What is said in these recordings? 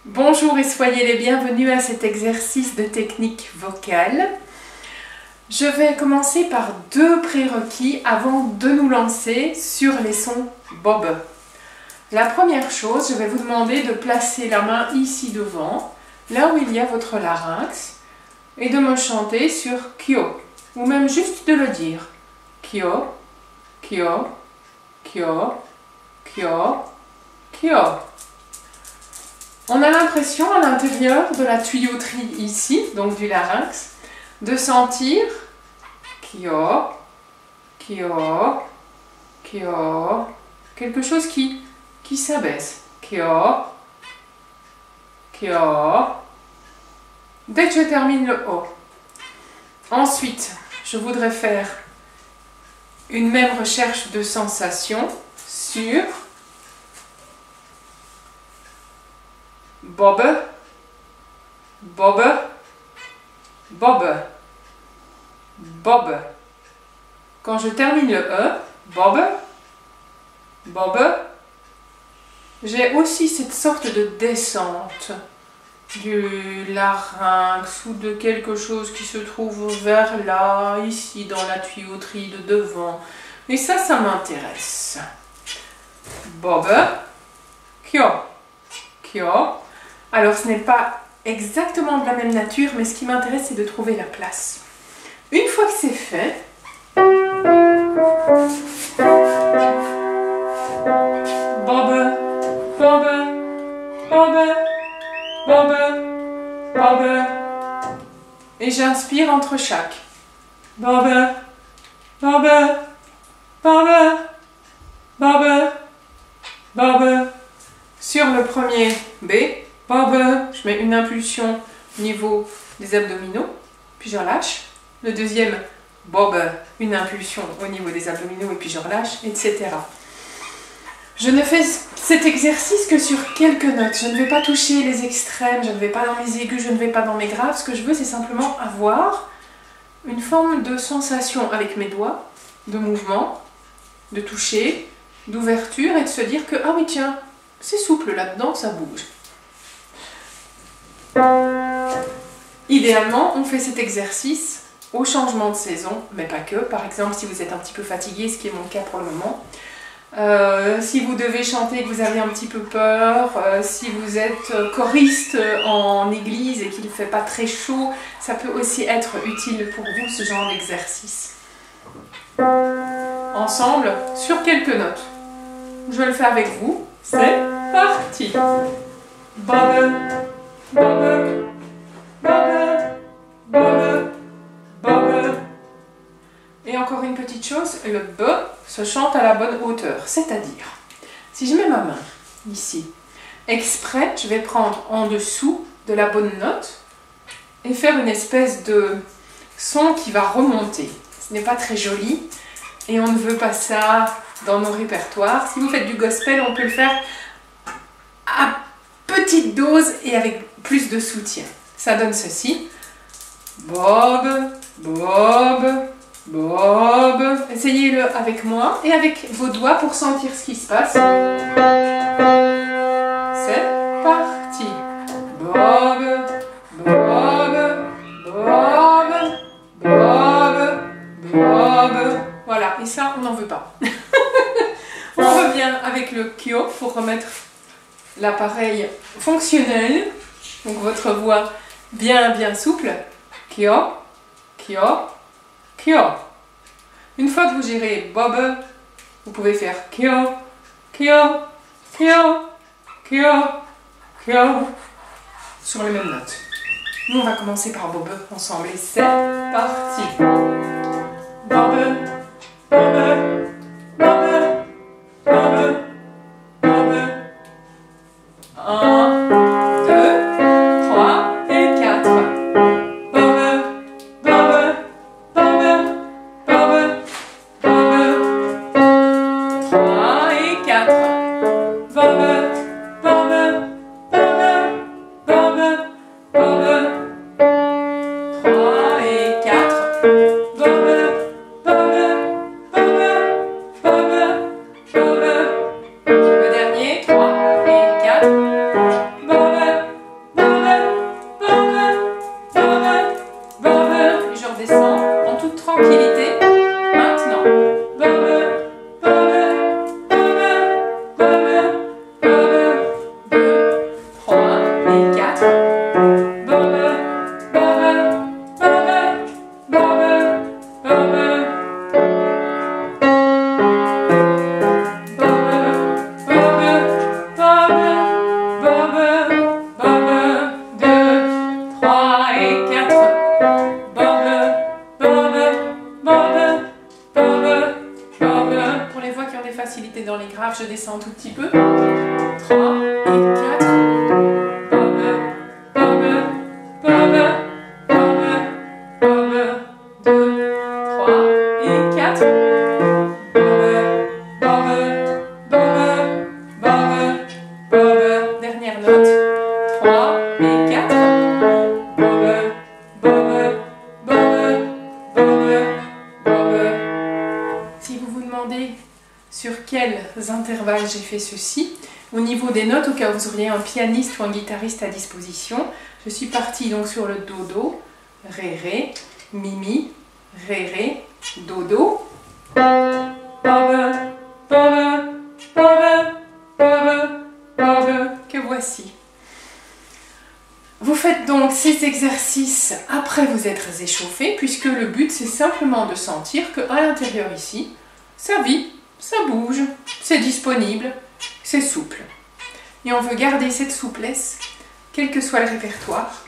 Bonjour et soyez les bienvenus à cet exercice de technique vocale. Je vais commencer par deux prérequis avant de nous lancer sur les sons bob. La première chose, je vais vous demander de placer la main ici devant, là où il y a votre larynx, et de me chanter sur Kyo, ou même juste de le dire. Kyo, Kyo, Kyo, Kyo, Kyo. On a l'impression à l'intérieur de la tuyauterie ici, donc du larynx, de sentir Kyo, Kyo, Kyo, quelque chose qui s'abaisse. Kyo, Kyo. Dès que je termine le O. Ensuite, je voudrais faire une même recherche de sensation sur bob, bob, bob, bob. Quand je termine le E, bob, bob, j'ai aussi cette sorte de descente du larynx ou de quelque chose qui se trouve vers là, ici dans la tuyauterie de devant. Et ça m'intéresse. Bob, Kyo, Kyo. Alors ce n'est pas exactement de la même nature, mais ce qui m'intéresse c'est de trouver la place. Une fois que c'est fait, bob, bob, bob, bob, bob, et j'inspire entre chaque. Bob, bob, bob, bob, bob. Sur le premier B, bob, je mets une impulsion au niveau des abdominaux, puis je relâche. Le deuxième, bob, une impulsion au niveau des abdominaux et puis je relâche, etc. Je ne fais cet exercice que sur quelques notes. Je ne vais pas toucher les extrêmes, je ne vais pas dans mes aigus, je ne vais pas dans mes graves. Ce que je veux, c'est simplement avoir une forme de sensation avec mes doigts, de mouvement, de toucher, d'ouverture et de se dire que, ah oui tiens, c'est souple là-dedans, ça bouge. Idéalement, on fait cet exercice au changement de saison, mais pas que. Par exemple, si vous êtes un petit peu fatigué, ce qui est mon cas pour le moment, si vous devez chanter et que vous avez un petit peu peur, si vous êtes choriste en église et qu'il ne fait pas très chaud, ça peut aussi être utile pour vous, ce genre d'exercice. Ensemble, sur quelques notes. Je vais le faire avec vous. C'est parti. Bob, bob, bob, bob, bob. Et encore une petite chose, le B se chante à la bonne hauteur. C'est-à-dire, si je mets ma main ici, exprès, je vais prendre en dessous de la bonne note et faire une espèce de son qui va remonter. Ce n'est pas très joli et on ne veut pas ça dans nos répertoires. Si vous faites du gospel, on peut le faire à petite dose et avec plus de soutien. Ça donne ceci. Bob, bob, bob. Essayez-le avec moi et avec vos doigts pour sentir ce qui se passe. C'est parti. Bob, bob, bob, bob, bob. Voilà, et ça, on n'en veut pas. On revient avec le Kyo pour remettre l'appareil fonctionnel. Donc votre voix bien souple. Kyo, Kyo, Kyo. Une fois que vous gérez bob, vous pouvez faire Kyo, Kyo, Kyo, Kyo, Kyo sur les mêmes notes. Nous on va commencer par bob ensemble et c'est parti. Bob, bob, bob, bob, bob. 1, 2, 3 et 4. Bob, bob, bob, bob, bob. 3 et 4. Bob, bob, bob, bob, bob. 3 et 4. Bob, bob, bob, grave, je descends un tout petit peu. 3 et 4. Bobe, bobe, bobe, bobe, bobe. 2, 3 et 4. Bobe, bobe, bobe, bobe, bobe. Dernière note. 3 et 4. Bobe, bobe, bobe, bobe, bobe. Si vous vous demandez sur quels intervalles j'ai fait ceci, au niveau des notes, au cas où vous auriez un pianiste ou un guitariste à disposition, je suis partie donc sur le do-do, ré-ré, mi-mi, ré-ré, do-do, bobe, bobe, bobe, bobe, bobe, que voici. Vous faites donc ces exercices après vous être échauffé, puisque le but c'est simplement de sentir qu'à l'intérieur ici, ça vit, ça bouge, c'est disponible, c'est souple. Et on veut garder cette souplesse, quel que soit le répertoire,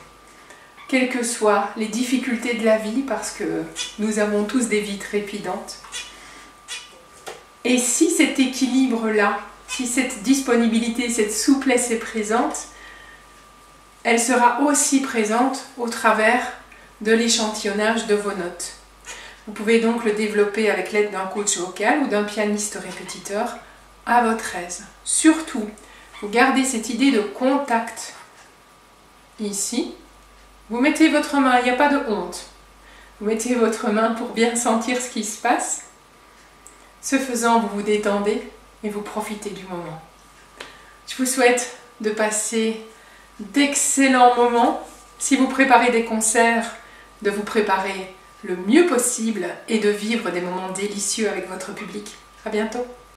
quelles que soient les difficultés de la vie, parce que nous avons tous des vies trépidantes. Et si cet équilibre-là, si cette disponibilité, cette souplesse est présente, elle sera aussi présente au travers de l'échantillonnage de vos notes. Vous pouvez donc le développer avec l'aide d'un coach vocal ou d'un pianiste répétiteur à votre aise. Surtout, vous gardez cette idée de contact ici. Vous mettez votre main, il n'y a pas de honte. Vous mettez votre main pour bien sentir ce qui se passe. Ce faisant, vous vous détendez et vous profitez du moment. Je vous souhaite de passer d'excellents moments. Si vous préparez des concerts, de vous préparer le mieux possible et de vivre des moments délicieux avec votre public. À bientôt.